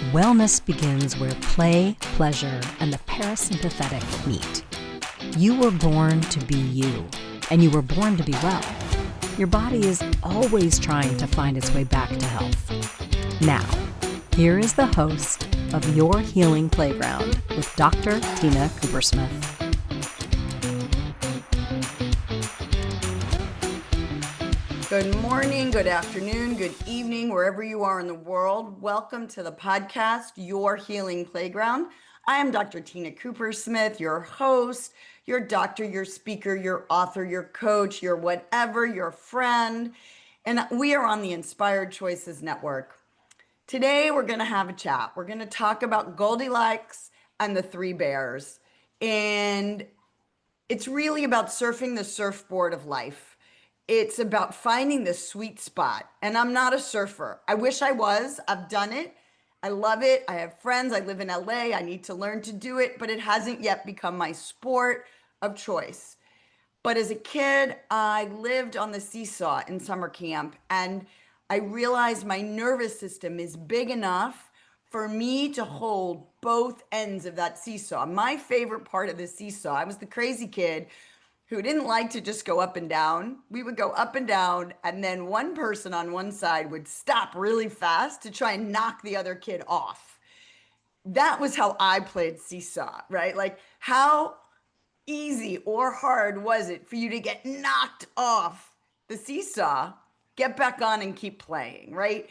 Wellness begins where play, pleasure, and the parasympathetic meet. You were born to be you, and you were born to be well. Your body is always trying to find its way back to health. Now, here is the host of Your Healing Playground with Dr. Tina Koopersmith. Good morning, good afternoon, good evening, wherever you are in the world. Welcome to the podcast, Your Healing Playground. I am Dr. Tina Koopersmith, your host, your doctor, your speaker, your author, your coach, your whatever, your friend. And we are on the Inspired Choices Network. Today, we're going to have a chat. We're going to talk about Goldilocks and the three bears. And it's really about surfing the surfboard of life. It's about finding the sweet spot. And I'm not a surfer. I wish I was. I've done it. I love it. I have friends. I live in LA. I need to learn to do it, but it hasn't yet become my sport of choice. But as a kid, I lived on the seesaw in summer camp, and I realized my nervous system is big enough for me to hold both ends of that seesaw. My favorite part of the seesaw, I was the crazy kid who didn't like to just go up and down. We would go up and down, and then one person on one side would stop really fast to try and knock the other kid off. That was how I played seesaw, right? Like, how easy or hard was it for you to get knocked off the seesaw, get back on and keep playing, right?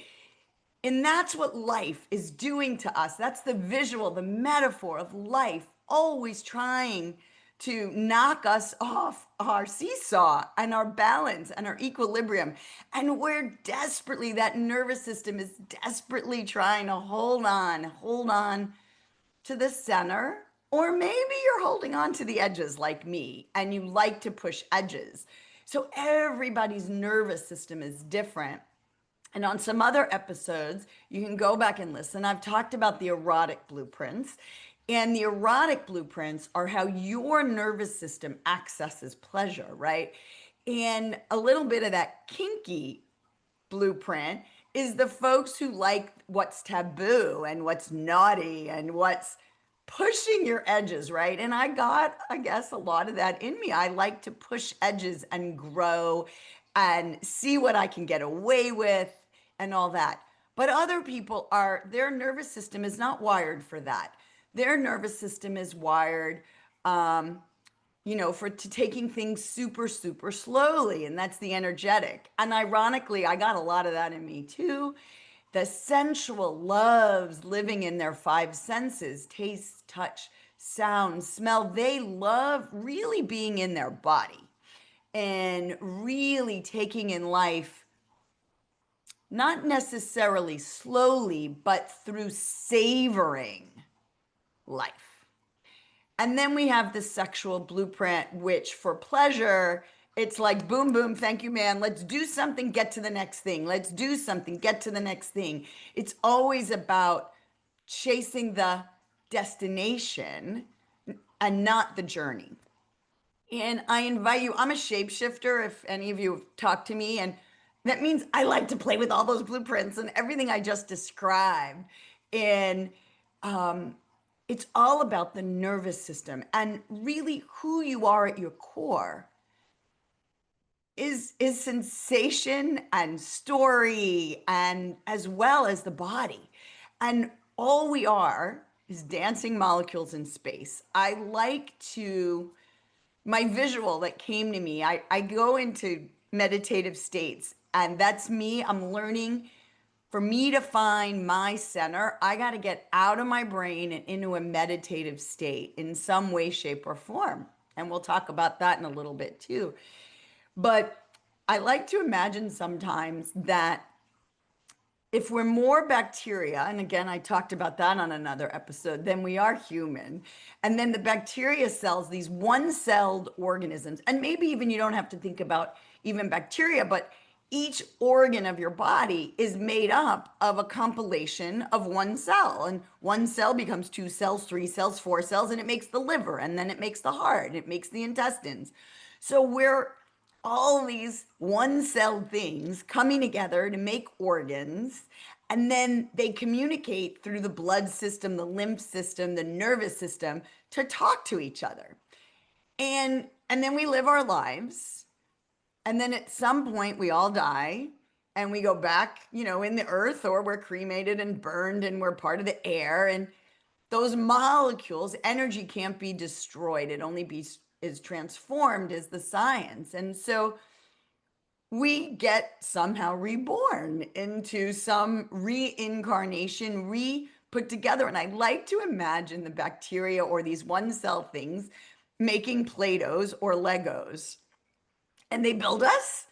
And that's what life is doing to us. That's the visual, the metaphor of life, always trying to knock us off our seesaw and our balance and our equilibrium. And we're desperately, that nervous system is desperately trying to hold on to the center. Or maybe you're holding on to the edges like me and you like to push edges. So everybody's nervous system is different. And on some other episodes, you can go back and listen. I've talked about the erotic blueprints. And the erotic blueprints are how your nervous system accesses pleasure, right? And a little bit of that kinky blueprint is the folks who like what's taboo and what's naughty and what's pushing your edges, right? And I got, I guess, a lot of that in me. I like to push edges and grow and see what I can get away with and all that. But other people their nervous system is not wired for that. Their nervous system is wired, for taking things super, super slowly, and that's the energetic. And ironically, I got a lot of that in me too. The sensual loves living in their five senses: taste, touch, sound, smell. They love really being in their body and really taking in life, not necessarily slowly, but through savoring life. And then we have the sexual blueprint, which for pleasure, it's like boom, boom, thank you, man. Let's do something, get to the next thing. Let's do something, get to the next thing. It's always about chasing the destination and not the journey. And I invite you, I'm a shapeshifter, if any of you have talked to me, and that means I like to play with all those blueprints and everything I just described. And it's all about the nervous system, and really who you are at your core is sensation and story, and as well as the body. And all we are is dancing molecules in space. I like to, my visual that came to me, I go into meditative states, and that's me. I'm learning. For me to find my center, I got to get out of my brain and into a meditative state in some way, shape, or form. And we'll talk about that in a little bit too. But I like to imagine sometimes that if we're more bacteria, and again, I talked about that on another episode, then we are human. And then the bacteria cells, these one-celled organisms, and maybe even you don't have to think about even bacteria, but each organ of your body is made up of a compilation of one cell, and one cell becomes two cells, three cells, four cells, and it makes the liver, and then it makes the heart, and it makes the intestines. So we're all these one cell things coming together to make organs, And then they communicate through the blood system, the lymph system, the nervous system to talk to each other. And then we live our lives. And then at some point we all die and we go back, in the earth, or we're cremated and burned and we're part of the air. And those molecules, energy can't be destroyed. It only is transformed, is the science. And so we get somehow reborn into some reincarnation, put together. And I like to imagine the bacteria or these one cell things making Play-Dohs or Legos. And they build us,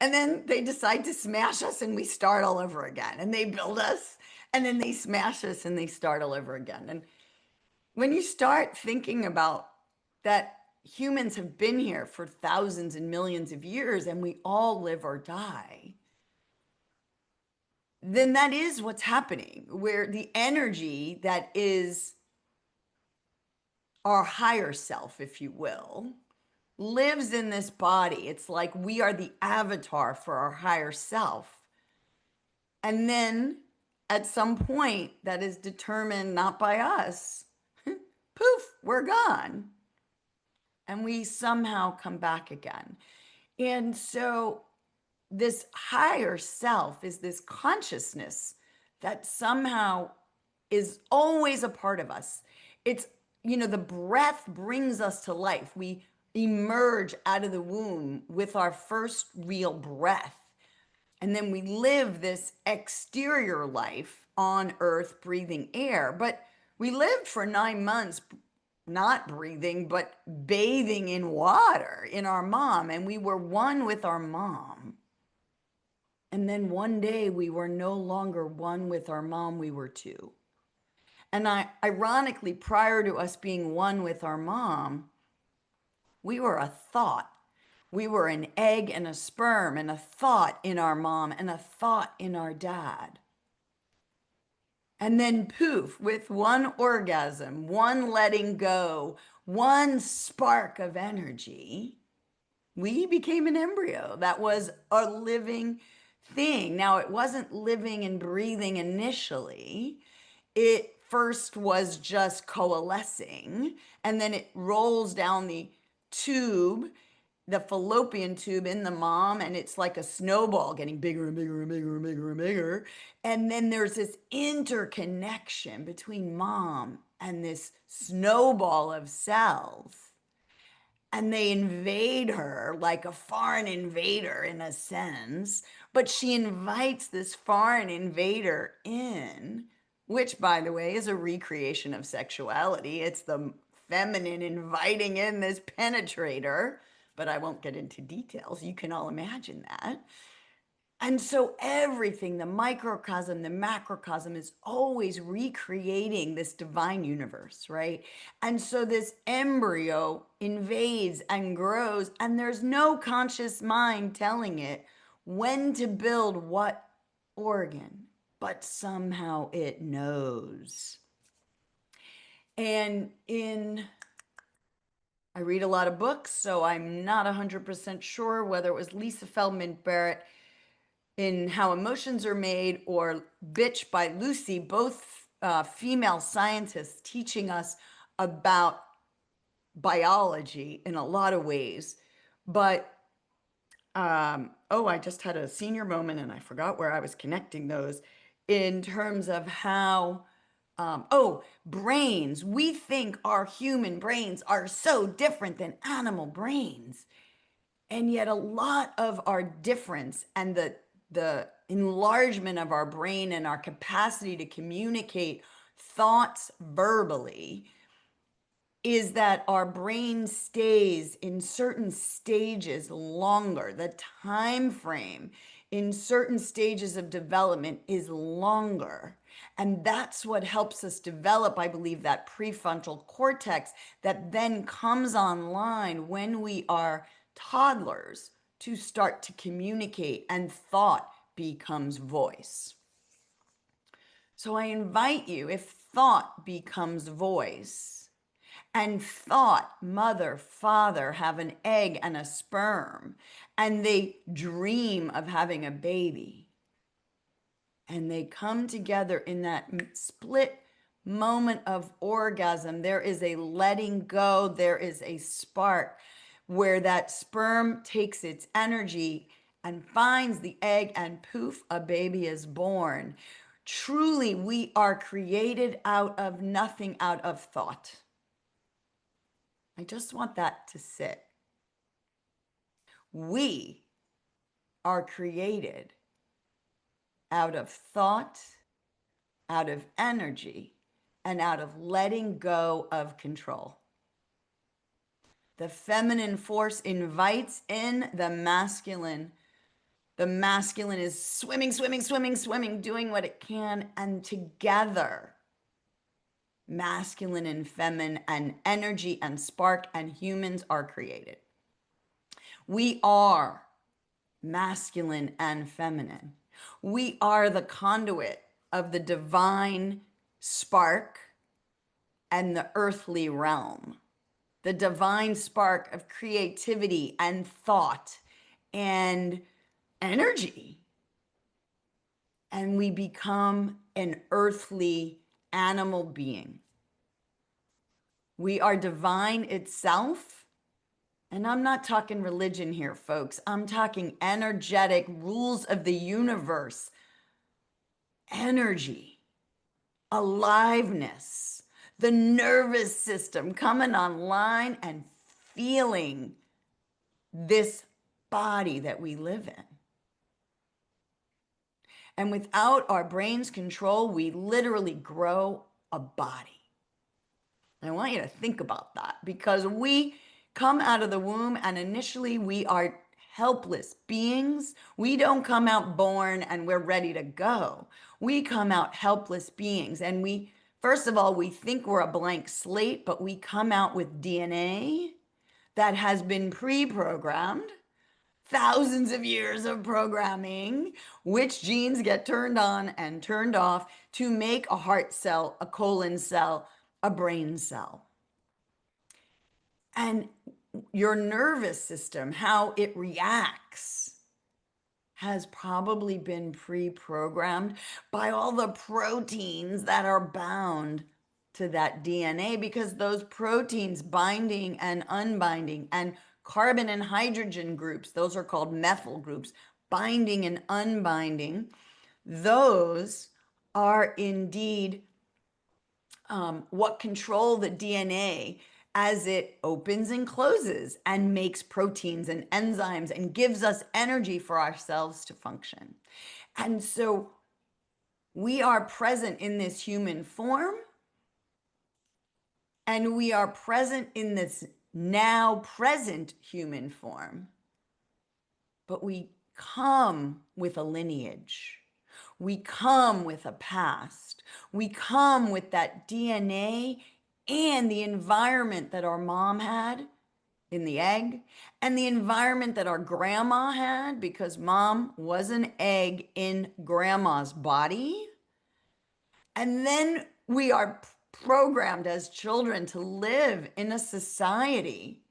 and then they decide to smash us, and we start all over again. And they build us, and then they smash us, and they start all over again. And when you start thinking about that, humans have been here for thousands and millions of years, and we all live or die, then that is what's happening, where the energy that is our higher self, if you will, lives in this body. It's like we are the avatar for our higher self. And then at some point that is determined not by us, poof, we're gone. And we somehow come back again. And so this higher self is this consciousness that somehow is always a part of us. It's, the breath brings us to life. We emerge out of the womb with our first real breath. And then we live this exterior life on earth, breathing air. But we lived for 9 months not breathing, but bathing in water in our mom. And we were one with our mom. And then one day we were no longer one with our mom, we were two. And ironically, prior to us being one with our mom, we were a thought. We were an egg and a sperm and a thought in our mom and a thought in our dad. And then poof, with one orgasm, one letting go, one spark of energy, we became an embryo that was a living thing. Now, it wasn't living and breathing initially. It first was just coalescing, and then it rolls down the tube, the fallopian tube in the mom, and it's like a snowball getting bigger and bigger and bigger and bigger and bigger. And then there's this interconnection between mom and this snowball of cells. And they invade her like a foreign invader in a sense, but she invites this foreign invader in, which, by the way, is a recreation of sexuality. It's the feminine inviting in this penetrator, but I won't get into details. You can all imagine that. And so everything, the microcosm, the macrocosm, is always recreating this divine universe, right? And so this embryo invades and grows, and there's no conscious mind telling it when to build what organ, but somehow it knows. And I read a lot of books, so I'm not 100% sure whether it was Lisa Feldman Barrett in How Emotions Are Made or Bitch by Lucy, both female scientists teaching us about biology in a lot of ways. But, I just had a senior moment and I forgot where I was connecting those in terms of how, brains. We think our human brains are so different than animal brains. And yet a lot of our difference and the enlargement of our brain and our capacity to communicate thoughts verbally is that our brain stays in certain stages longer. The time frame in certain stages of development is longer. And that's what helps us develop, I believe, that prefrontal cortex that then comes online when we are toddlers to start to communicate, and thought becomes voice. So I invite you, if thought becomes voice, and thought, mother, father, have an egg and a sperm, and they dream of having a baby, and they come together in that split moment of orgasm. There is a letting go, there is a spark where that sperm takes its energy and finds the egg, and poof, a baby is born. Truly, we are created out of nothing, out of thought. I just want that to sit. We are created out of thought, out of energy, and out of letting go of control. The feminine force invites in the masculine. The masculine is swimming, swimming, swimming, swimming, doing what it can. And together, masculine and feminine and energy and spark and humans are created. We are masculine and feminine. We are the conduit of the divine spark and the earthly realm. The divine spark of creativity and thought and energy. And we become an earthly animal being. We are divine itself. And I'm not talking religion here, folks. I'm talking energetic rules of the universe, energy, aliveness, the nervous system coming online and feeling this body that we live in. And without our brain's control, we literally grow a body. I want you to think about that, because we come out of the womb and initially we are helpless beings. We don't come out born and we're ready to go. We come out helpless beings, and we, first of all, we think we're a blank slate, but we come out with DNA that has been pre-programmed, thousands of years of programming, which genes get turned on and turned off to make a heart cell, a colon cell, a brain cell. And your nervous system, how it reacts, has probably been pre-programmed by all the proteins that are bound to that DNA, because those proteins binding and unbinding, and carbon and hydrogen groups, those are called methyl groups, binding and unbinding, those are indeed what control the DNA as it opens and closes and makes proteins and enzymes and gives us energy for ourselves to function. And so we are present in this human form, and we are present in this now present human form, but we come with a lineage. We come with a past. We come with that DNA and the environment that our mom had in the egg, and the environment that our grandma had, because mom was an egg in grandma's body. And then we are programmed as children to live in a society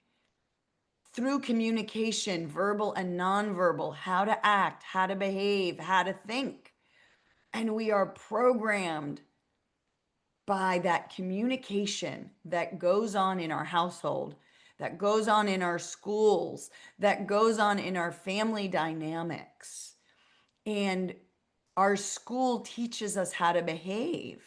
through communication, verbal and nonverbal, how to act, how to behave, how to think. And we are programmed by that communication that goes on in our household, that goes on in our schools, that goes on in our family dynamics. And our school teaches us how to behave,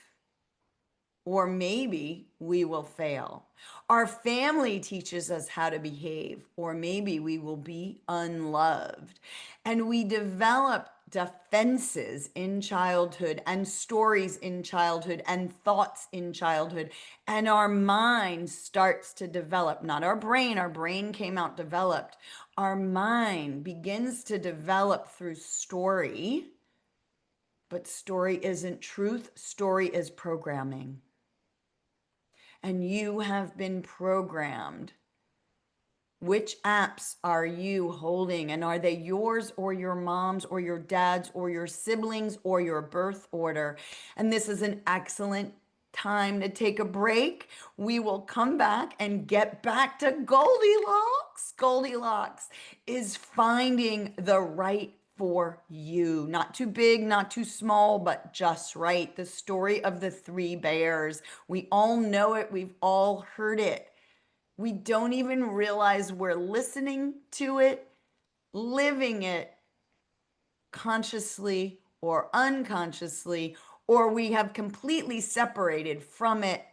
or maybe we will fail. Our family teaches us how to behave, or maybe we will be unloved. And we develop defenses in childhood, and stories in childhood, and thoughts in childhood. And our mind starts to develop, not our brain came out developed. Our mind begins to develop through story, but story isn't truth, story is programming. And you have been programmed. Which apps are you holding? And are they yours or your mom's or your dad's or your siblings or your birth order? And this is an excellent time to take a break. We will come back and get back to Goldilocks. Goldilocks is finding the right for you. Not too big, not too small, but just right. The story of the three bears. We all know it, we've all heard it. We don't even realize we're listening to it, living it consciously or unconsciously, or we have completely separated from it,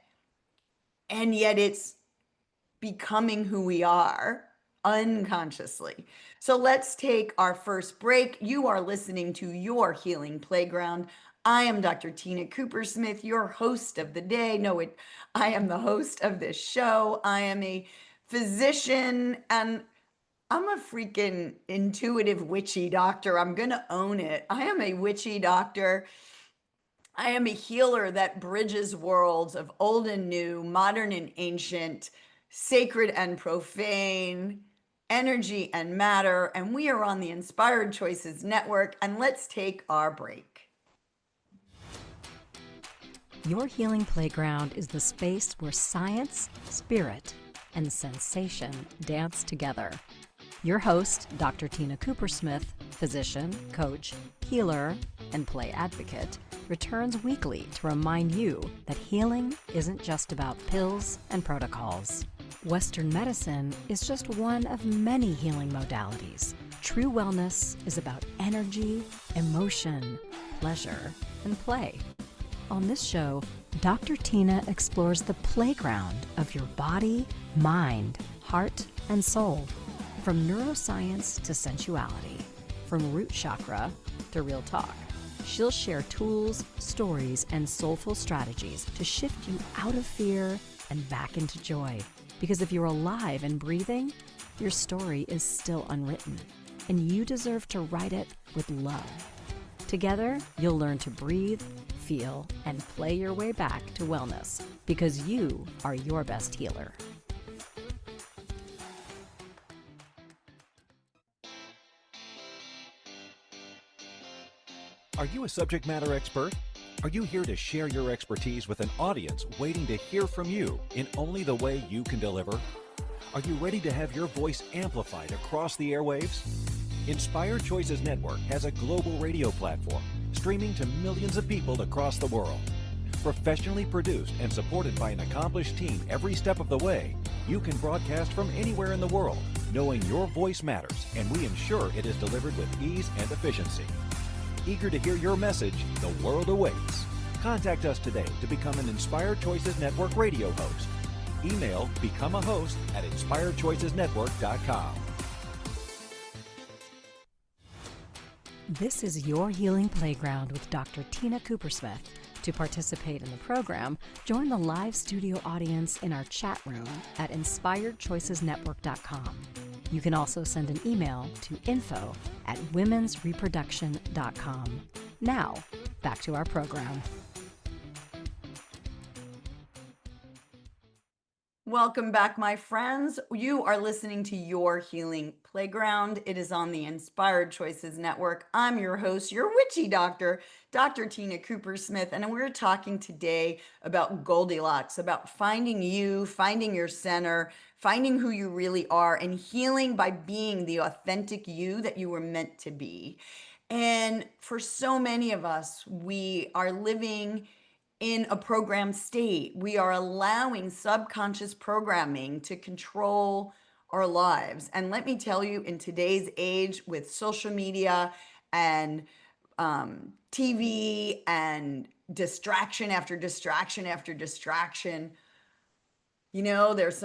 and yet it's becoming who we are unconsciously. So let's take our first break. You are listening to Your Healing Playground. I am Dr. Tina Coopersmith, your host of the day. No, I am the host of this show. I am a physician and I'm a freaking intuitive witchy doctor. I'm going to own it. I am a witchy doctor. I am a healer that bridges worlds of old and new, modern and ancient, sacred and profane, energy and matter. And we are on the Inspired Choices Network. And let's take our break. Your Healing Playground is the space where science, spirit, and sensation dance together. Your host, Dr. Tina Coopersmith, physician, coach, healer, and play advocate, returns weekly to remind you that healing isn't just about pills and protocols. Western medicine is just one of many healing modalities. True wellness is about energy, emotion, pleasure, and play. On this show, Dr. Tina explores the playground of your body, mind, heart, and soul. From neuroscience to sensuality, from root chakra to real talk, she'll share tools, stories, and soulful strategies to shift you out of fear and back into joy. Because if you're alive and breathing, your story is still unwritten, and you deserve to write it with love. Together, you'll learn to breathe, feel, and play your way back to wellness, because you are your best healer. Are you a subject matter expert? Are you here to share your expertise with an audience waiting to hear from you in only the way you can deliver? Are you ready to have your voice amplified across the airwaves? Inspired Choices Network has a global radio platform streaming to millions of people across the world. Professionally produced and supported by an accomplished team every step of the way, you can broadcast from anywhere in the world, knowing your voice matters, and we ensure it is delivered with ease and efficiency. Eager to hear your message, the world awaits. Contact us today to become an Inspired Choices Network radio host. Email becomeahost@inspiredchoicesnetwork.com. This is Your Healing Playground with Dr. Tina Coopersmith. To participate in the program, join the live studio audience in our chat room at inspiredchoicesnetwork.com. You can also send an email to info@womensreproduction.com. Now, back to our program. Welcome back, my friends. You are listening to Your Healing Playground. It is on the Inspired Choices Network. I'm your host, your witchy doctor, Dr. Tina Coopersmith, and we're talking today about Goldilocks, about finding you, finding your center, finding who you really are, and healing by being the authentic you that you were meant to be. And for so many of us, we are living in a programmed state. We are allowing subconscious programming to control our lives. And let me tell you, in today's age with social media and TV and distraction after distraction after distraction, there's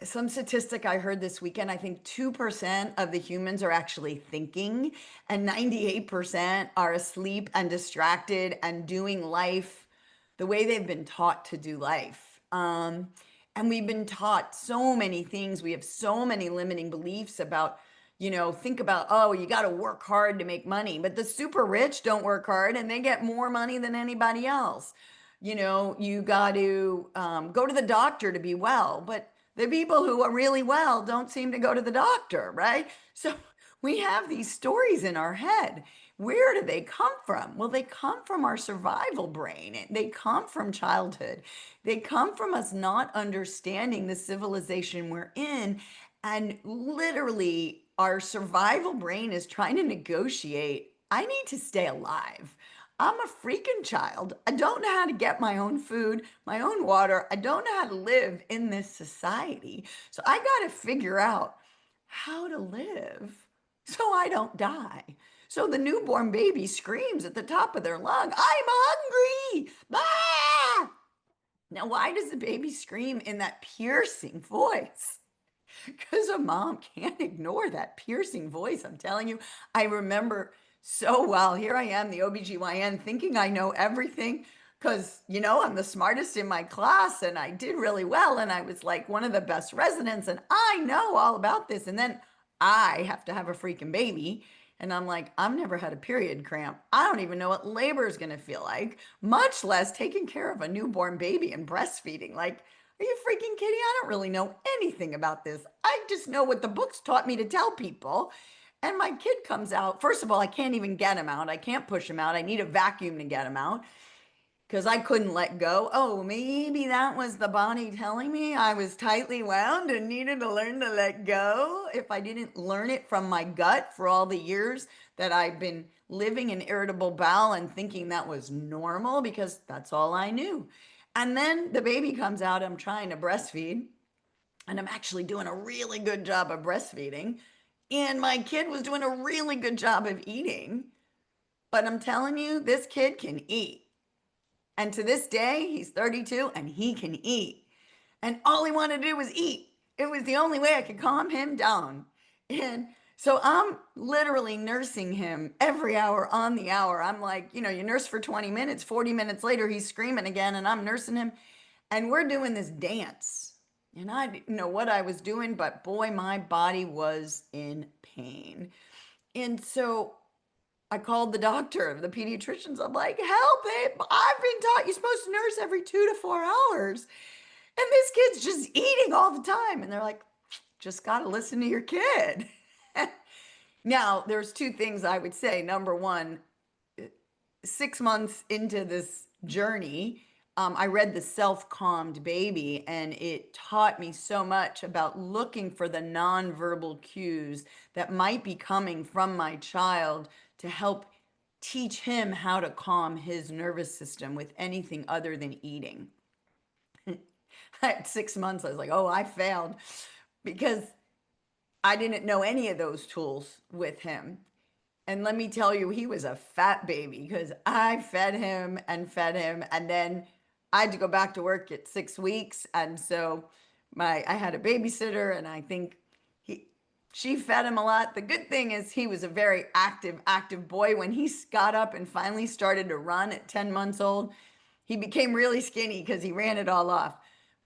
some statistic I heard this weekend. I think 2% of the humans are actually thinking, and 98% are asleep and distracted and doing life the way they've been taught to do life. And we've been taught so many things. We have so many limiting beliefs about, think about, oh, you got to work hard to make money. But the super rich don't work hard and they get more money than anybody else. You got to go to the doctor to be well. But the people who are really well don't seem to go to the doctor, right? So we have these stories in our head. Where do they come from? Well, they come from our survival brain. They come from childhood. They come from us not understanding the civilization we're in and literally our survival brain is trying to negotiate. I need to stay alive. I'm a freaking child. I don't know how to get my own food, my own water. I don't know how to live in this society. So I got to figure out how to live so I don't die. So the newborn baby screams at the top of their lung, I'm hungry. Ah! Now, why does the baby scream in that piercing voice? Because a mom can't ignore that piercing voice. I'm telling you, I remember so well. Here I am, the OBGYN, thinking I know everything because, I'm the smartest in my class and I did really well. And I was like one of the best residents and I know all about this. And then I have to have a freaking baby. And I'm like, I've never had a period cramp. I don't even know what labor is going to feel like, much less taking care of a newborn baby and breastfeeding. Like, are you freaking kidding? I don't really know anything about this. I just know what the books taught me to tell people. And my kid comes out. First of all, I can't even get him out. I can't push him out. I need a vacuum to get him out because I couldn't let go. Oh, maybe that was the body telling me I was tightly wound and needed to learn to let go. If I didn't learn it from my gut for all the years that I've been living in irritable bowel and thinking that was normal because that's all I knew. And then the baby comes out, I'm trying to breastfeed, and I'm actually doing a really good job of breastfeeding. And my kid was doing a really good job of eating. But I'm telling you, this kid can eat. And to this day, he's 32 and he can eat. And all he wanted to do was eat. It was the only way I could calm him down. And so I'm literally nursing him every hour on the hour. I'm like, you nurse for 20 minutes, 40 minutes later, he's screaming again, and I'm nursing him. And we're doing this dance. And I didn't know what I was doing, but boy, my body was in pain. And so I called the doctor, the pediatricians. I'm like, help it. I've been taught you're supposed to nurse every 2 to 4 hours. And this kid's just eating all the time. And they're like, just got to listen to your kid. Now, there's two things I would say. Number one, 6 months into this journey, I read The Self-Calmed Baby, and it taught me so much about looking for the nonverbal cues that might be coming from my child to help teach him how to calm his nervous system with anything other than eating. At 6 months, I was like, oh, I failed because I didn't know any of those tools with him. And let me tell you, he was a fat baby because I fed him. And then I had to go back to work at 6 weeks. And so I had a babysitter, and I think she fed him a lot. The good thing is he was a very active boy. When he got up and finally started to run at 10 months old, he became really skinny because he ran it all off.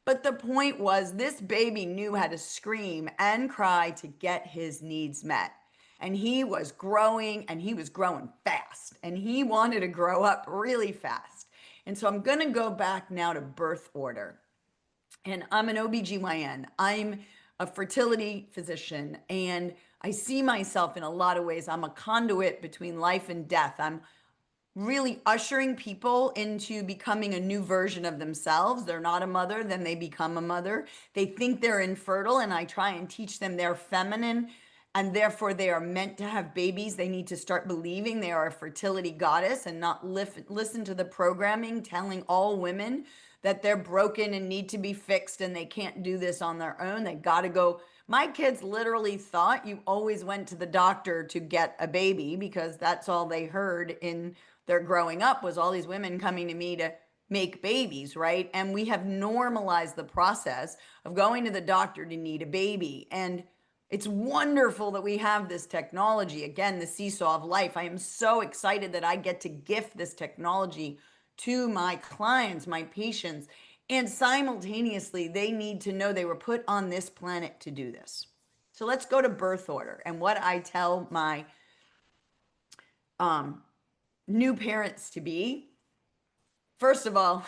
But the point was, this baby knew how to scream and cry to get his needs met. And he was growing, and he was growing fast, and he wanted to grow up really fast. And so I'm going to go back now to birth order. And I'm an OBGYN. I'm a fertility physician, and I see myself in a lot of ways. I'm a conduit between life and death. I'm really ushering people into becoming a new version of themselves. They're not a mother, then they become a mother. They think they're infertile, and I try and teach them they're feminine, and therefore they are meant to have babies. They need to start believing they are a fertility goddess and not listen to the programming telling all women that they're broken and need to be fixed and they can't do this on their own. They got to go. My kids literally thought you always went to the doctor to get a baby because that's all they heard in their growing up, was all these women coming to me to make babies, right? And we have normalized the process of going to the doctor to need a baby. And it's wonderful that we have this technology. Again, the seesaw of life. I am so excited that I get to gift this technology to my clients, my patients, and simultaneously they need to know they were put on this planet to do this. So let's go to birth order and what I tell my new parents to be. First of all,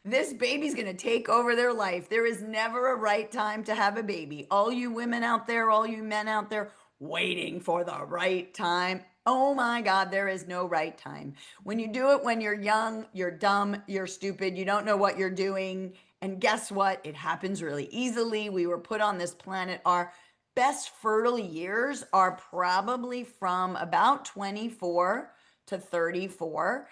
this baby's going to take over their life. There is never a right time to have a baby. All you women out there, all you men out there waiting for the right time. Oh my God, there is no right time. When you do it when you're young, you're dumb, you're stupid, you don't know what you're doing. And guess what? It happens really easily. We were put on this planet. Our best fertile years are probably from about 24 to 34.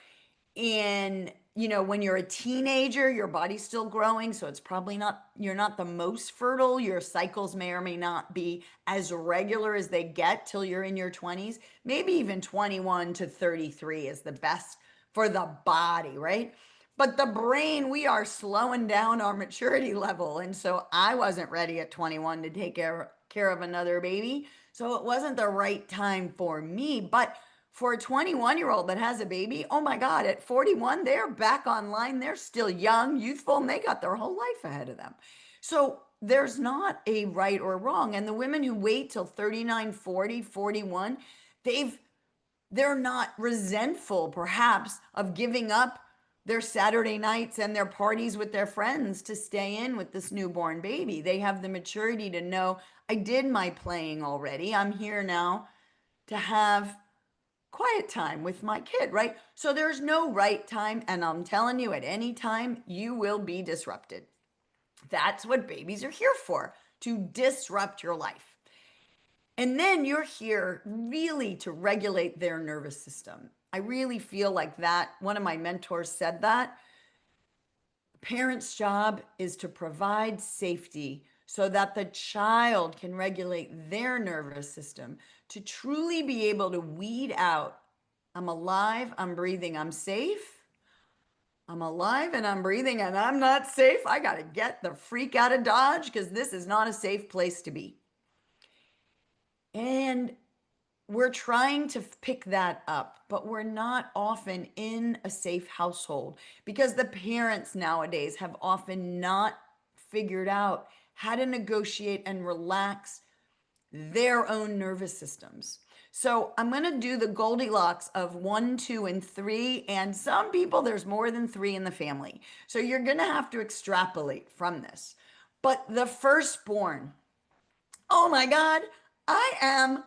And when you're a teenager, your body's still growing, so it's probably not, you're not the most fertile. Your cycles may or may not be as regular as they get till you're in your 20s. Maybe even 21 to 33 is the best for the body, right? But the brain, we are slowing down our maturity level. And so I wasn't ready at 21 to take care of another baby. So it wasn't the right time for me. But for a 21-year-old that has a baby, oh my God, at 41, they're back online. They're still young, youthful, and they got their whole life ahead of them. So there's not a right or wrong. And the women who wait till 39, 40, 41, they're not resentful, perhaps, of giving up their Saturday nights and their parties with their friends to stay in with this newborn baby. They have the maturity to know, I did my playing already. I'm here now to have quiet time with my kid, right? So there's no right time. And I'm telling you, at any time, you will be disrupted. That's what babies are here for, to disrupt your life. And then you're here really to regulate their nervous system. I really feel like that. One of my mentors said that. Parents' job is to provide safety so that the child can regulate their nervous system to truly be able to weed out, I'm alive, I'm breathing, I'm safe. I'm alive and I'm breathing and I'm not safe. I got to get the freak out of Dodge because this is not a safe place to be. And we're trying to pick that up, but we're not often in a safe household because the parents nowadays have often not figured out how to negotiate and relax their own nervous systems. So I'm going to do the Goldilocks of 1, 2, and 3. And some people, there's more than 3 in the family. So you're going to have to extrapolate from this. But the firstborn, oh my God, I am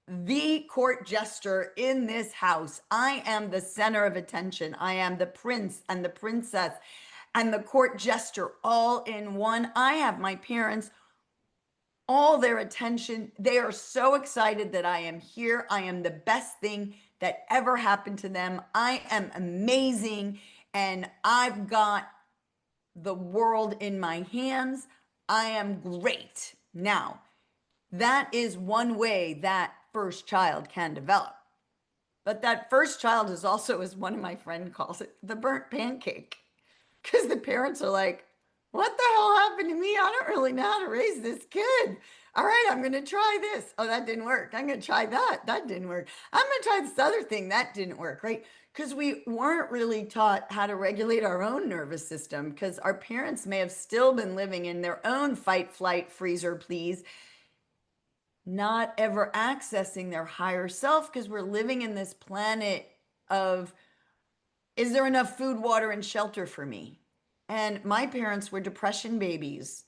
the court jester in this house. I am the center of attention. I am the prince and the princess and the court jester all in one. I have my parents, all their attention. They are so excited that I am here. I am the best thing that ever happened to them. I am amazing and I've got the world in my hands. I am great. Now, that is one way that first child can develop. But that first child is also, as one of my friends calls it, the burnt pancake. Because the parents are like, what the hell happened to me? I don't really know how to raise this kid. All right, I'm going to try this. Oh, that didn't work. I'm going to try that. That didn't work. I'm going to try this other thing. That didn't work, right? Because we weren't really taught how to regulate our own nervous system because our parents may have still been living in their own fight, flight, freezer, please, not ever accessing their higher self because we're living in this planet of, is there enough food, water, and shelter for me? And my parents were depression babies.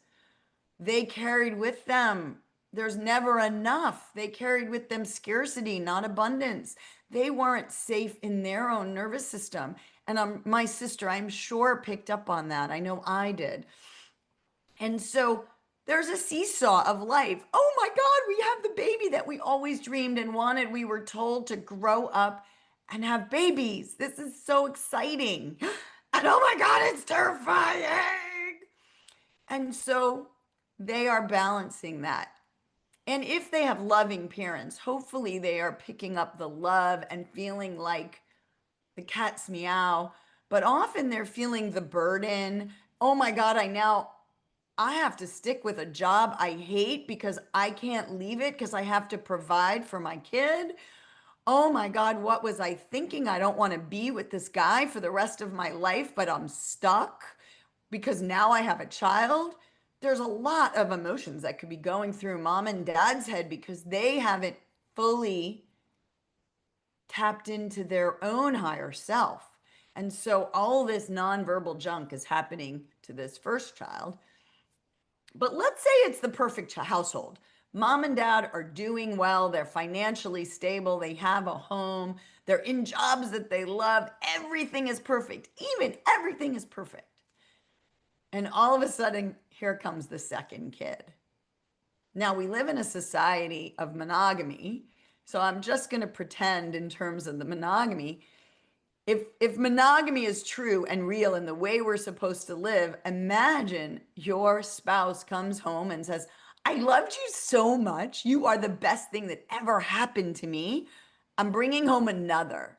They carried with them, there's never enough. They carried with them scarcity, not abundance. They weren't safe in their own nervous system. And my sister, I'm sure, picked up on that. I know I did. And so there's a seesaw of life. Oh my God, we have the baby that we always dreamed and wanted. We were told to grow up and have babies. This is so exciting. And oh my God, it's terrifying. And so they are balancing that. And if they have loving parents, hopefully they are picking up the love and feeling like the cat's meow. But often they're feeling the burden. Oh my God, I have to stick with a job I hate because I can't leave it because I have to provide for my kid. Oh my God, what was I thinking? I don't want to be with this guy for the rest of my life, but I'm stuck because now I have a child. There's a lot of emotions that could be going through mom and dad's head because they haven't fully tapped into their own higher self. And so all this nonverbal junk is happening to this first child. But let's say it's the perfect household. Mom and dad are doing well. They're financially stable. They have a home. They're in jobs that they love. Everything is perfect. Even everything is perfect. And all of a sudden, here comes the second kid. Now, we live in a society of monogamy, so I'm just going to pretend in terms of the monogamy. If monogamy is true and real in the way we're supposed to live, imagine your spouse comes home and says, I loved you so much. You are the best thing that ever happened to me. I'm bringing home another.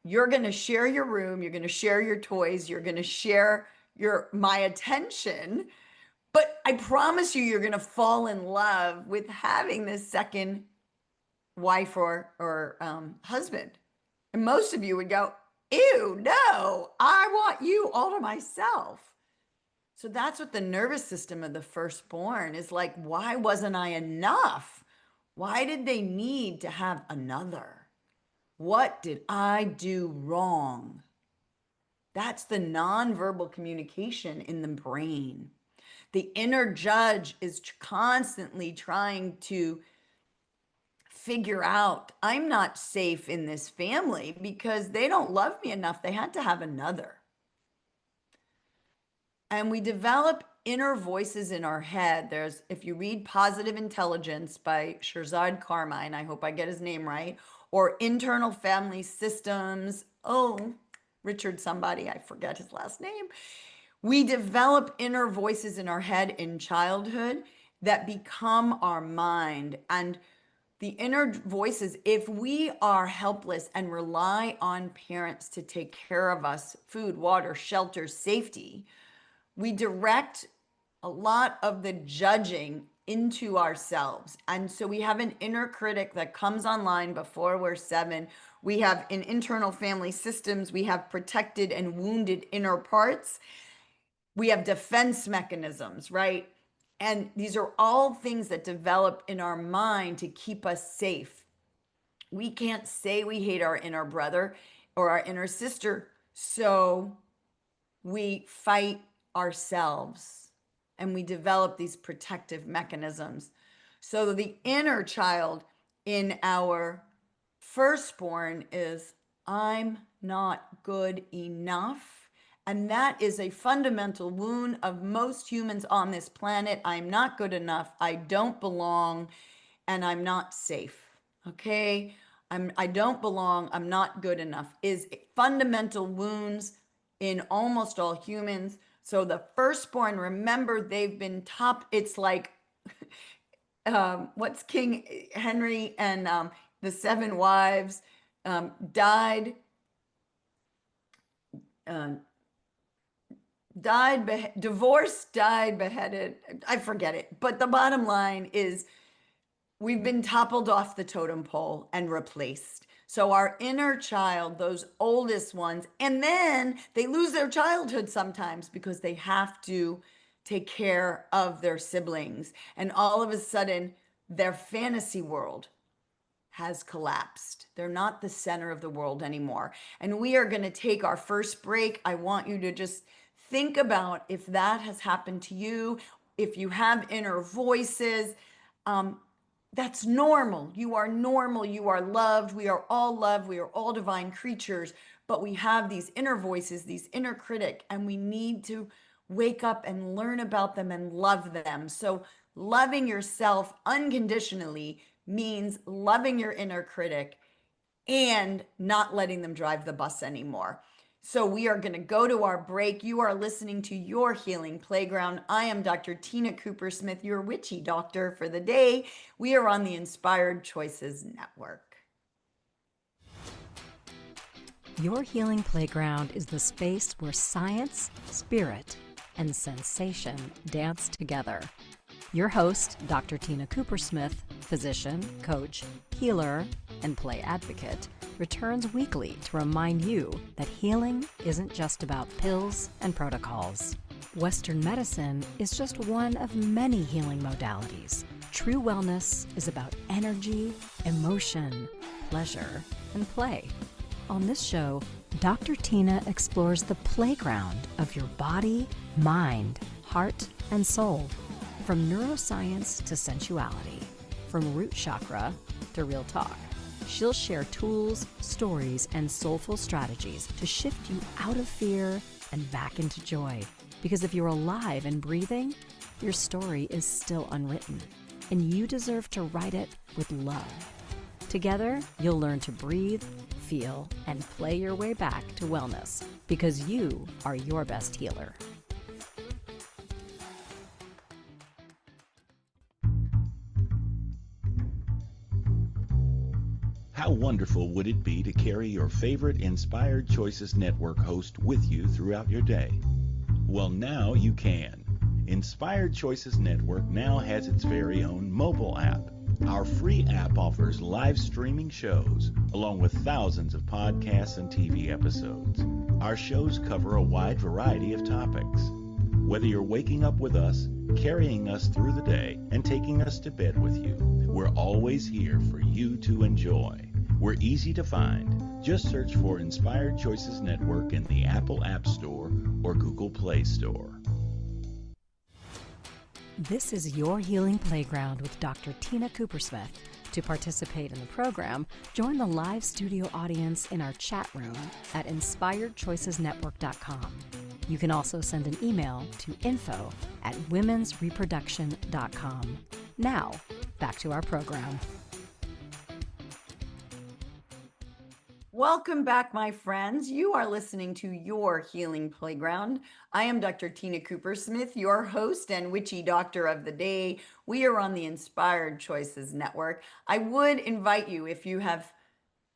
You're going to share your room. You're going to share your toys. You're going to share my attention. But I promise you, you're going to fall in love with having this second wife or husband. And most of you would go, ew, no, I want you all to myself. So that's what the nervous system of the firstborn is like. Why wasn't I enough? Why did they need to have another? What did I do wrong? That's the nonverbal communication in the brain. The inner judge is constantly trying to figure out, I'm not safe in this family because they don't love me enough. They had to have another. And we develop inner voices in our head. There's, if you read Positive Intelligence by Shirzad Carmine, I hope I get his name right, or Internal Family Systems, Richard somebody, I forget his last name. We develop inner voices in our head in childhood that become our mind. And the inner voices, if we are helpless and rely on parents to take care of us, food, water, shelter, safety, we direct a lot of the judging into ourselves. And so we have an inner critic that comes online before we're 7. We have in internal family systems, we have protected and wounded inner parts. We have defense mechanisms, right? And these are all things that develop in our mind to keep us safe. We can't say we hate our inner brother or our inner sister, so we fight ourselves and we develop these protective mechanisms. So the inner child in our firstborn is, I'm not good enough. And that is a fundamental wound of most humans on this planet. I'm not good enough. I don't belong, and I'm not safe. Okay? I don't belong. I'm not good enough is fundamental wounds in almost all humans. So the firstborn, remember, they've been top. It's like, what's King Henry and the 7 wives died, divorced, died, beheaded. I forget it. But the bottom line is we've been toppled off the totem pole and replaced. So our inner child, those oldest ones, and then they lose their childhood sometimes because they have to take care of their siblings. And all of a sudden, their fantasy world has collapsed. They're not the center of the world anymore. And we are going to take our first break. I want you to just think about if that has happened to you, if you have inner voices. That's normal. You are normal. You are loved. We are all loved. We are all divine creatures. But we have these inner voices, these inner critic, and we need to wake up and learn about them and love them. So loving yourself unconditionally means loving your inner critic and not letting them drive the bus anymore. So we are going to go to our break. You are listening to Your Healing Playground. I am Dr. Tina Coopersmith, your witchy doctor for the day. We are on the Inspired Choices Network. Your Healing Playground is the space where science, spirit, and sensation dance together. Your host, Dr. Tina Coopersmith, physician, coach, healer, and play advocate, returns weekly to remind you that healing isn't just about pills and protocols. Western medicine is just one of many healing modalities. True wellness is about energy, emotion, pleasure, and play. On this show, Dr. Tina explores the playground of your body, mind, heart, and soul. From neuroscience to sensuality, from root chakra to real talk. She'll share tools, stories, and soulful strategies to shift you out of fear and back into joy. Because if you're alive and breathing, your story is still unwritten, and you deserve to write it with love. Together, you'll learn to breathe, feel, and play your way back to wellness, because you are your best healer. How wonderful would it be to carry your favorite Inspired Choices Network host with you throughout your day? Well, now you can. Inspired Choices Network now has its very own mobile app. Our free app offers live streaming shows, along with thousands of podcasts and TV episodes. Our shows cover a wide variety of topics. Whether you're waking up with us, carrying us through the day, and taking us to bed with you, we're always here for you to enjoy. We're easy to find. Just search for Inspired Choices Network in the Apple App Store or Google Play Store. This is Your Healing Playground with Dr. Tina Coopersmith. To participate in the program, join the live studio audience in our chat room at inspiredchoicesnetwork.com. You can also send an email to info@womensreproduction.com. Now, back to our program. Welcome back, my friends. You are listening to Your Healing Playground. I am Dr. Tina Coopersmith, your host and witchy doctor of the day. We are on the Inspired Choices Network. I would invite you, if you have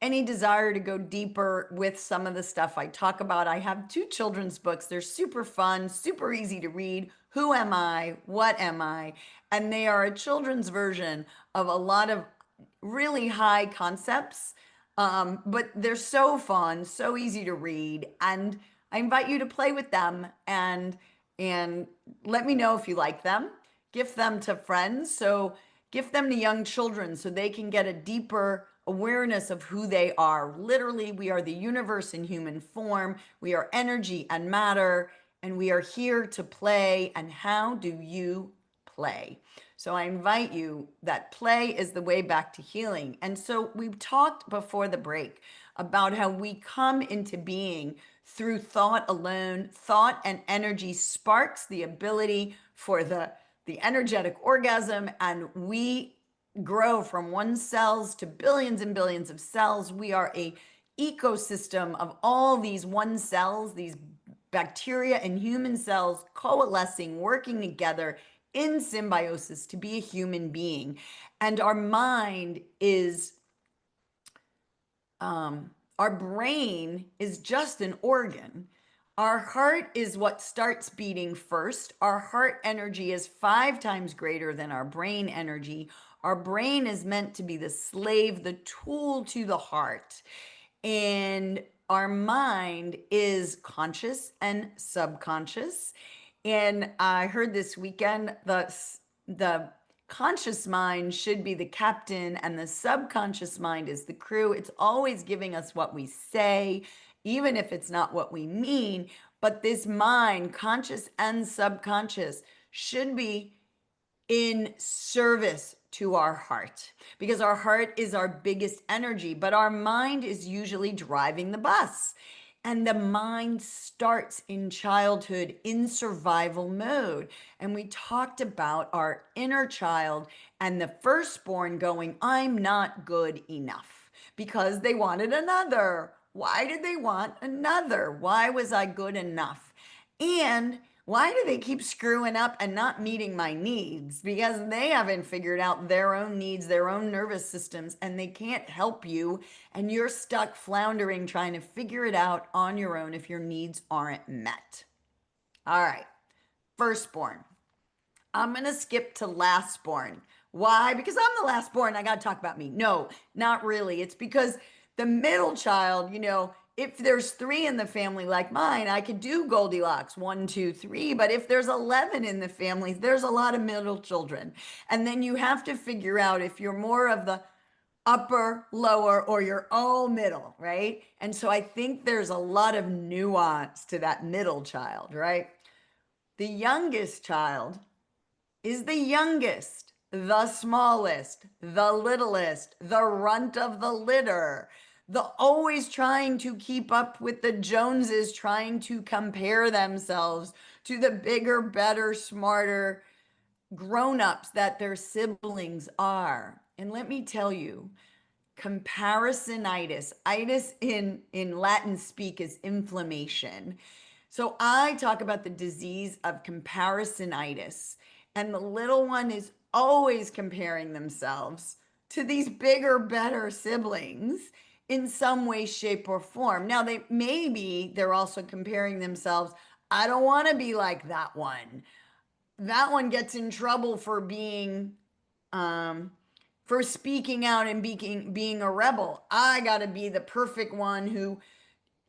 any desire to go deeper with some of the stuff I talk about, I have 2 children's books. They're super fun, super easy to read. Who Am I? What Am I? And they are a children's version of a lot of really high concepts. But they're so fun, so easy to read, and I invite you to play with them and let me know if you like them. Gift them to friends, so gift them to young children so they can get a deeper awareness of who they are. Literally, we are the universe in human form. We are energy and matter, and we are here to play. And how do you play? So I invite you, that play is the way back to healing. And so we've talked before the break about how we come into being through thought alone. Thought and energy sparks the ability for the energetic orgasm, and we grow from 1 cells to billions and billions of cells. We are a ecosystem of all these 1 cells, these bacteria and human cells coalescing, working together in symbiosis to be a human being. And our mind is, our brain is just an organ. Our heart is what starts beating first. Our heart energy is 5 times greater than our brain energy. Our brain is meant to be the slave, the tool to the heart. And our mind is conscious and subconscious. And I heard this weekend the conscious mind should be the captain and the subconscious mind is the crew. It's always giving us what we say, even if it's not what we mean. But this mind, conscious and subconscious, should be in service to our heart, because our heart is our biggest energy, but our mind is usually driving the bus. And the mind starts in childhood in survival mode. And we talked about our inner child and the firstborn going, I'm not good enough, because they wanted another. Why did they want another? Why was I good enough? And why do they keep screwing up and not meeting my needs? Because they haven't figured out their own needs, their own nervous systems, and they can't help you. And you're stuck floundering trying to figure it out on your own if your needs aren't met. All right, firstborn. I'm going to skip to lastborn. Why? Because I'm the lastborn. I got to talk about me. No, not really. It's because the middle child, if there's 3 in the family like mine, I could do Goldilocks, 1, 2, 3. But if there's 11 in the family, there's a lot of middle children. And then you have to figure out if you're more of the upper, lower, or you're all middle, right? And so I think there's a lot of nuance to that middle child, right? The youngest child is the youngest, the smallest, the littlest, the runt of the litter, the always trying to keep up with the Joneses, trying to compare themselves to the bigger, better, smarter grown-ups that their siblings are. And let me tell you, comparisonitis, itis in Latin speak is inflammation. So I talk about the disease of comparisonitis, and the little one is always comparing themselves to these bigger, better siblings in some way, shape, or form. Now, they're also comparing themselves. I don't want to be like that one. That one gets in trouble for being for speaking out and being a rebel. I got to be the perfect one who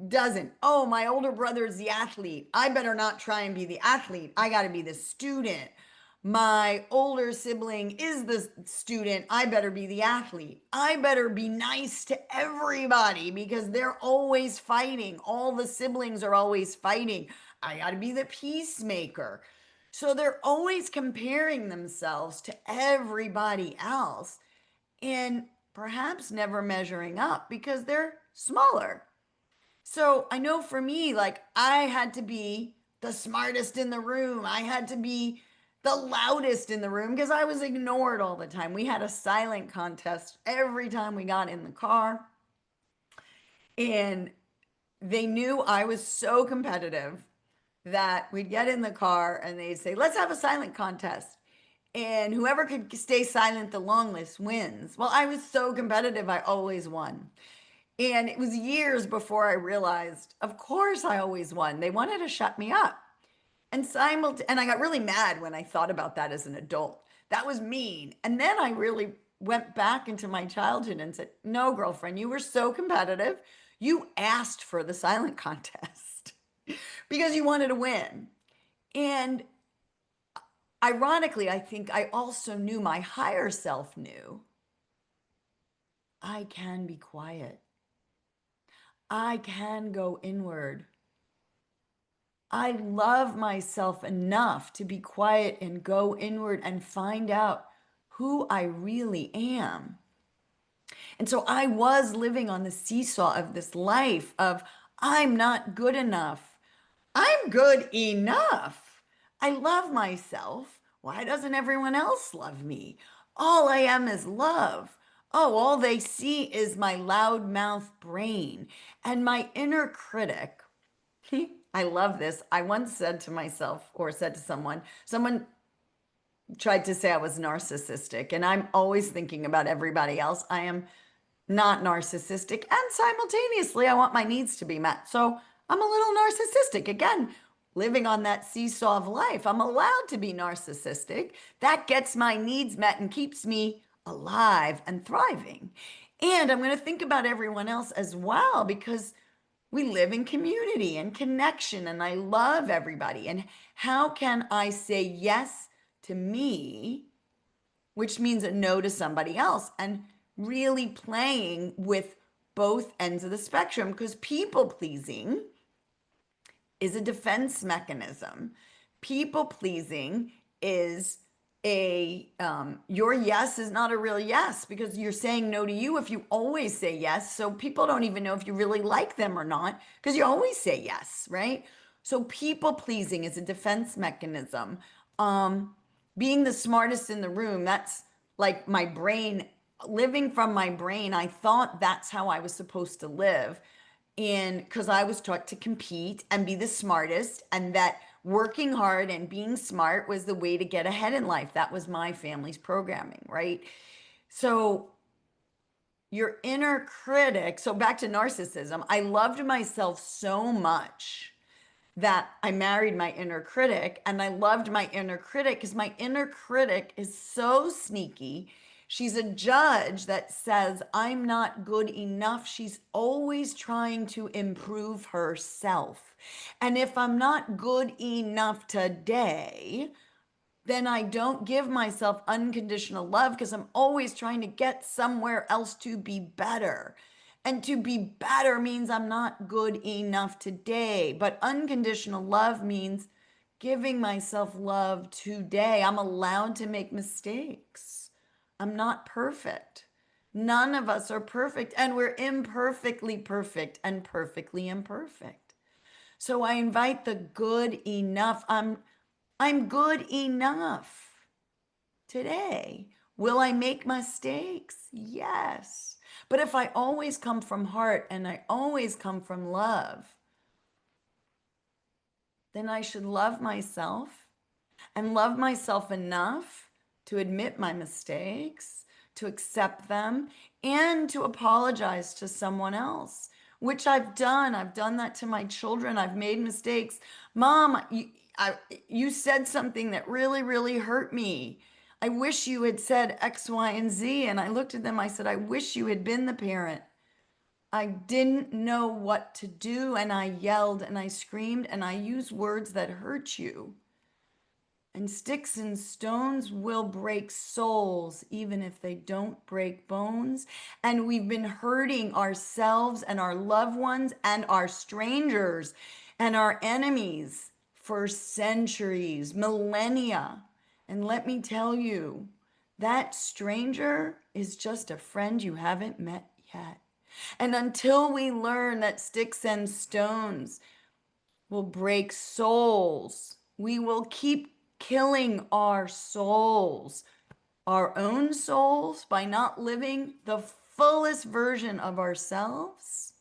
doesn't. Oh, my older brother's the athlete. I better not try and be the athlete. I got to be the student. My older sibling is the student. I better be the athlete. I better be nice to everybody because they're always fighting. All the siblings are always fighting. I got to be the peacemaker. So they're always comparing themselves to everybody else and perhaps never measuring up because they're smaller. So I know for me, like I had to be the smartest in the room. I had to be the loudest in the room because I was ignored all the time. We had a silent contest every time we got in the car. And they knew I was so competitive that we'd get in the car and they'd say, let's have a silent contest. And whoever could stay silent the longest wins. Well, I was so competitive, I always won. And it was years before I realized, of course I always won. They wanted to shut me up. And I got really mad when I thought about that as an adult. That was mean. And then I really went back into my childhood and said, no, girlfriend, you were so competitive. You asked for the silent contest because you wanted to win. And ironically, I think I also knew my higher self knew I can be quiet. I can go inward. I love myself enough to be quiet and go inward and find out who I really am. And so I was living on the seesaw of this life of I'm not good enough. I'm good enough. I love myself. Why doesn't everyone else love me? All I am is love. Oh, all they see is my loudmouth brain and my inner critic. I love this. I once said to myself, or said to someone tried to say I was narcissistic, and I'm always thinking about everybody else. I am not narcissistic, and simultaneously, I want my needs to be met. So I'm a little narcissistic. Again, living on that seesaw of life, I'm allowed to be narcissistic. That gets my needs met and keeps me alive and thriving. And I'm going to think about everyone else as well because we live in community and connection, and I love everybody. And how can I say yes to me, which means a no to somebody else, and really playing with both ends of the spectrum? Because people pleasing is a defense mechanism. People pleasing is your yes is not a real yes because you're saying no to you if you always say yes. So people don't even know if you really like them or not because you always say yes, right? So people pleasing is a defense mechanism. Being the smartest in the room, that's like my brain, living from my brain. I thought that's how I was supposed to live. And because I was taught to compete and be the smartest, and that working hard and being smart was the way to get ahead in life. That was my family's programming, right? So your inner critic, so back to narcissism, I loved myself so much that I married my inner critic, and I loved my inner critic because my inner critic is so sneaky. She's a judge that says I'm not good enough. She's always trying to improve herself. And if I'm not good enough today, then I don't give myself unconditional love because I'm always trying to get somewhere else to be better. And to be better means I'm not good enough today. But unconditional love means giving myself love today. I'm allowed to make mistakes. I'm not perfect. None of us are perfect, and we're imperfectly perfect and perfectly imperfect. So I invite the good enough. I'm good enough today. Will I make mistakes? Yes. But if I always come from heart and I always come from love, then I should love myself and love myself enough to admit my mistakes, to accept them, and to apologize to someone else, which I've done. I've done that to my children. I've made mistakes. Mom, you said something that really, really hurt me. I wish you had said X, Y, and Z. And I looked at them. I said, I wish you had been the parent. I didn't know what to do. And I yelled and I screamed and I used words that hurt you. And sticks and stones will break souls, even if they don't break bones. And we've been hurting ourselves and our loved ones and our strangers and our enemies for centuries, millennia. And let me tell you, that stranger is just a friend you haven't met yet. And until we learn that sticks and stones will break souls, we will keep killing our souls, our own souls, by not living the fullest version of ourselves,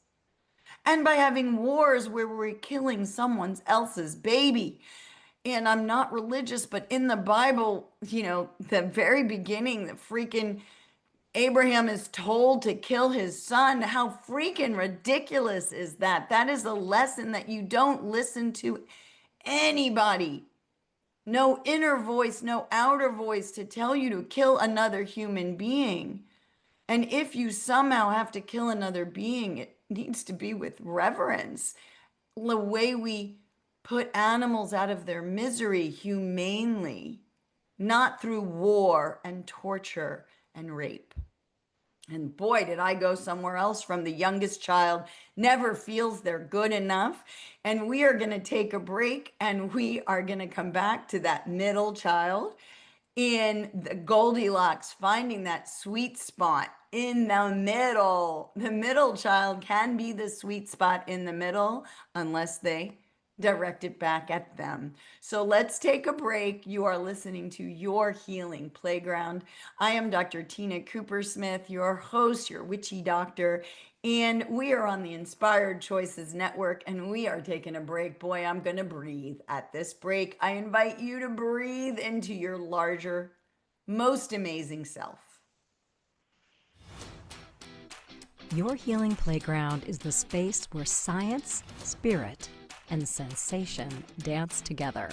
and by having wars where we're killing someone else's baby. And I'm not religious, but in the Bible, the very beginning, the freaking Abraham is told to kill his son. How freaking ridiculous is that? That is a lesson that you don't listen to anybody. No inner voice, no outer voice to tell you to kill another human being. And if you somehow have to kill another being, it needs to be with reverence. The way we put animals out of their misery humanely, not through war and torture and rape. And boy, did I go somewhere else from the youngest child never feels they're good enough. And we are going to take a break and we are going to come back to that middle child in the Goldilocks, finding that sweet spot in the middle. The middle child can be the sweet spot in the middle unless they direct it back at them. So let's take a break. You are listening to Your Healing Playground. I am Dr. Tina Coopersmith, your host, your witchy doctor, and we are on the Inspired Choices Network, and we are taking a break. Boy, I'm going to breathe at this break. I invite you to breathe into your larger, most amazing self. Your Healing Playground is the space where science, spirit, and sensation dance together.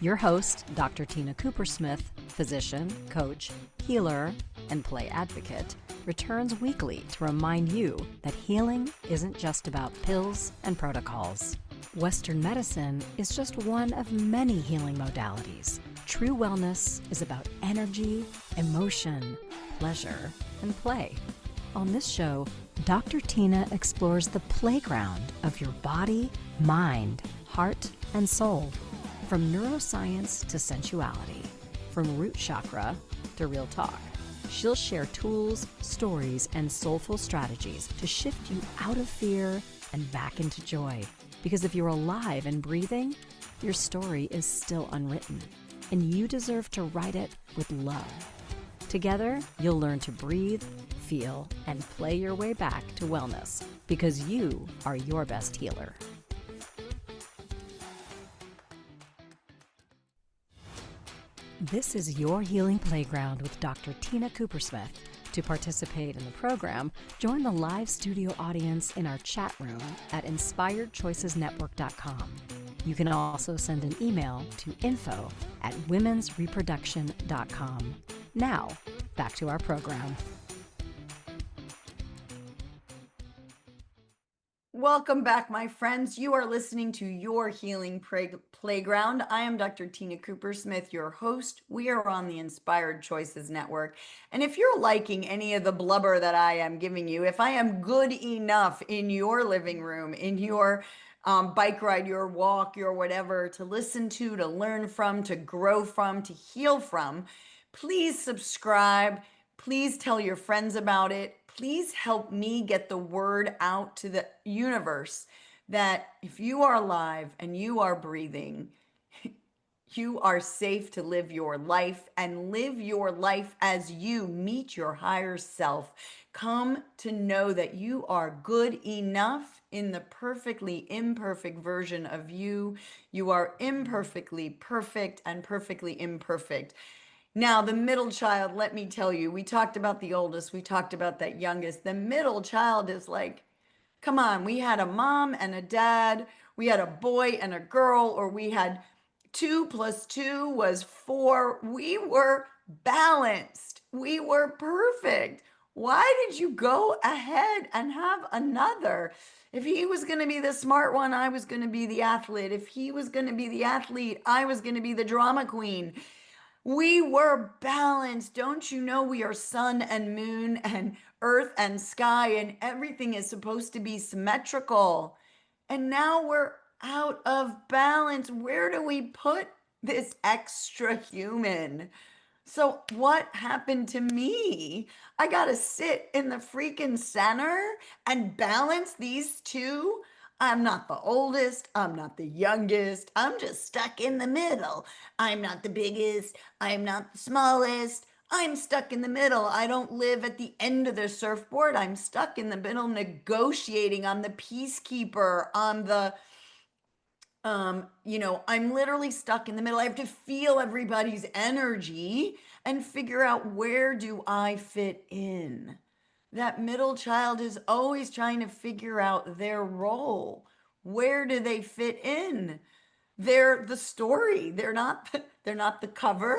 Your host, Dr. Tina Coopersmith, physician, coach, healer, and play advocate, returns weekly to remind you that healing isn't just about pills and protocols. Western medicine is just one of many healing modalities. True wellness is about energy, emotion, pleasure, and play. On this show, Dr. Tina explores the playground of your body, mind, heart, and soul. From neuroscience to sensuality, from root chakra to real talk. She'll share tools, stories, and soulful strategies to shift you out of fear and back into joy. Because if you're alive and breathing, your story is still unwritten, and you deserve to write it with love. Together, you'll learn to breathe, feel, and play your way back to wellness, because you are your best healer. This is Your Healing Playground with Dr. Tina Coopersmith. To participate in the program, join the live studio audience in our chat room at inspiredchoicesnetwork.com. You can also send an email to info@womensreproduction.com. Now, back to our program. Welcome back, my friends. You are listening to Your Healing Playground. I am Dr. Tina Coopersmith, your host. We are on the Inspired Choices Network. And if you're liking any of the blubber that I am giving you, if I am good enough in your living room, in your bike ride, your walk, your whatever, to listen to learn from, to grow from, to heal from, please subscribe. Please tell your friends about it. Please help me get the word out to the universe that if you are alive and you are breathing, you are safe to live your life and live your life as you meet your higher self. Come to know that you are good enough in the perfectly imperfect version of you. You are imperfectly perfect and perfectly imperfect. Now, the middle child, let me tell you, we talked about the oldest, we talked about that youngest. The middle child is like, come on, we had a mom and a dad, we had a boy and a girl, or we had 2 + 2 was 4. We were balanced. We were perfect. Why did you go ahead and have another? If he was going to be the smart one, I was going to be the athlete. If he was going to be the athlete, I was going to be the drama queen. We were balanced. Don't you know we are sun and moon and earth and sky, and everything is supposed to be symmetrical? And now we're out of balance. Where do we put this extra human? So, what happened to me? I got to sit in the freaking center and balance these two. I'm not the oldest. I'm not the youngest. I'm just stuck in the middle. I'm not the biggest. I'm not the smallest. I'm stuck in the middle. I don't live at the end of the surfboard. I'm stuck in the middle negotiating. I'm the peacekeeper. I'm literally stuck in the middle. I have to feel everybody's energy and figure out, where do I fit in? That middle child is always trying to figure out their role. Where do they fit in? They're the story. They're not the cover,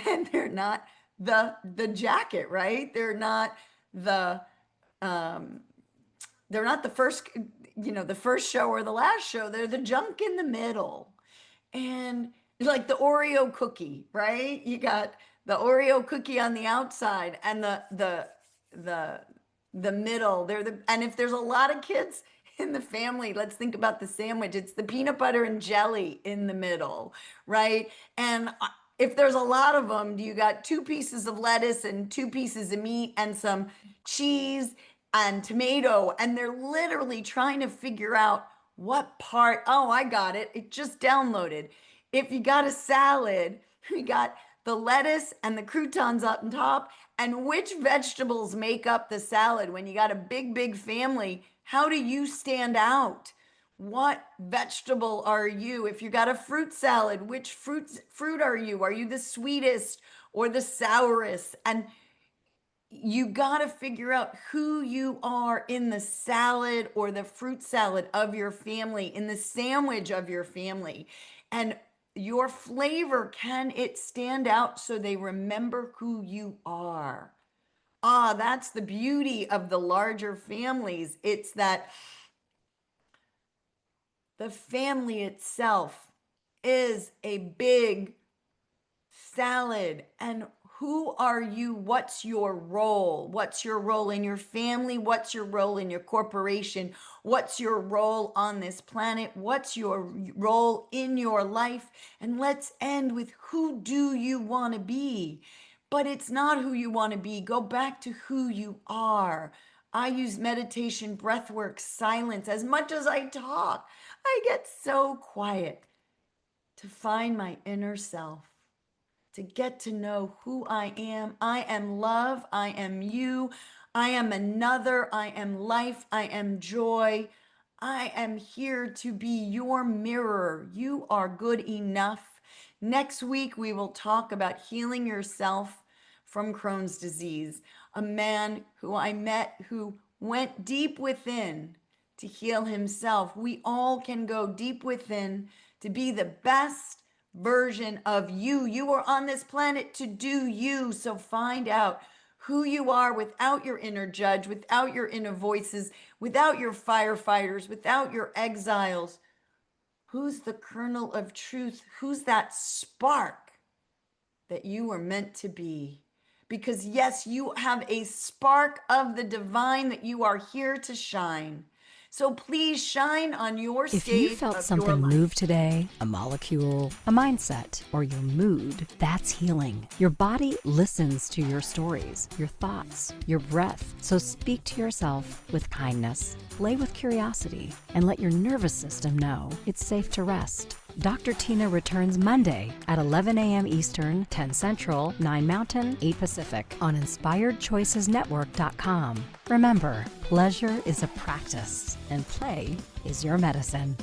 and they're not the jacket, right? The um they're not the first, the first show or the last show. They're the junk in the middle. And like the Oreo cookie, right? You got the Oreo cookie on the outside and the the middle. And if there's a lot of kids in the family, let's think about the sandwich. It's the peanut butter and jelly in the middle, right? And if there's a lot of them, you got 2 pieces of lettuce and 2 pieces of meat and some cheese and tomato, and they're literally trying to figure out what part. Oh, I got it. It just downloaded. If you got a salad, we got the lettuce and the croutons up on top, and which vegetables make up the salad. When you got a big, big family, how do you stand out? What vegetable are you? If you got a fruit salad, which fruit are you? Are you the sweetest or the sourest? And you got to figure out who you are in the salad or the fruit salad of your family, in the sandwich of your family. And your flavor, can it stand out so they remember who you are? Ah, that's the beauty of the larger families. It's that the family itself is a big salad. And who are you? What's your role? What's your role in your family? What's your role in your corporation? What's your role on this planet? What's your role in your life? And let's end with, who do you want to be? But it's not who you want to be. Go back to who you are. I use meditation, breath work, silence. As much as I talk, I get so quiet to find my inner self, to get to know who I am. I am love. I am you. I am another. I am life. I am joy. I am here to be your mirror. You are good enough. Next week, we will talk about healing yourself from Crohn's disease. A man who I met who went deep within to heal himself. We all can go deep within to be the best version of you. You are on this planet to do you. So find out who you are without your inner judge, without your inner voices, without your firefighters, without your exiles. Who's the kernel of truth? Who's that spark that you were meant to be? Because yes, you have a spark of the divine that you are here to shine. So please shine on your stage. If you felt of something your life. move today, a molecule, a mindset, or your mood, that's healing. Your body listens to your stories, your thoughts, your breath. So speak to yourself with kindness, play with curiosity, and let your nervous system know it's safe to rest. Dr. Tina returns Monday at 11 a.m. Eastern, 10 Central, 9 Mountain, 8 Pacific on InspiredChoicesNetwork.com. Remember, pleasure is a practice and play is your medicine.